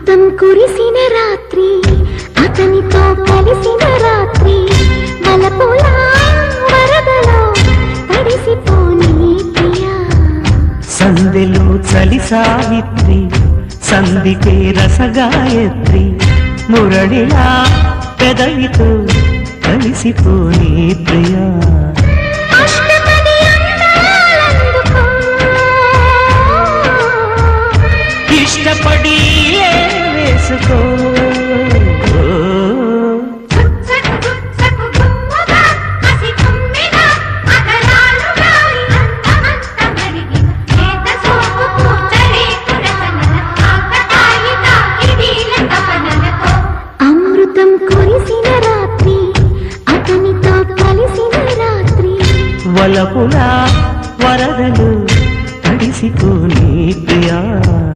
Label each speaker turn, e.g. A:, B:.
A: అమృతం కురిసిన రాత్రి అతనితో కలిసిన రాత్రి వలపుల వరదలో తడిసిపోని ప్రియా
B: సందెలో చలి సావిత్రి సందికే రసగాయత్రి మురళిలా పెదవితో కలిసిపోని ప్రియా ఇష్టపడి వేసుకో
A: అమృతం కురిసిన రాత్రి అతనితో కలిసిన రాత్రి
B: వలపులా వరదలు తడిసిపోని ప్రియా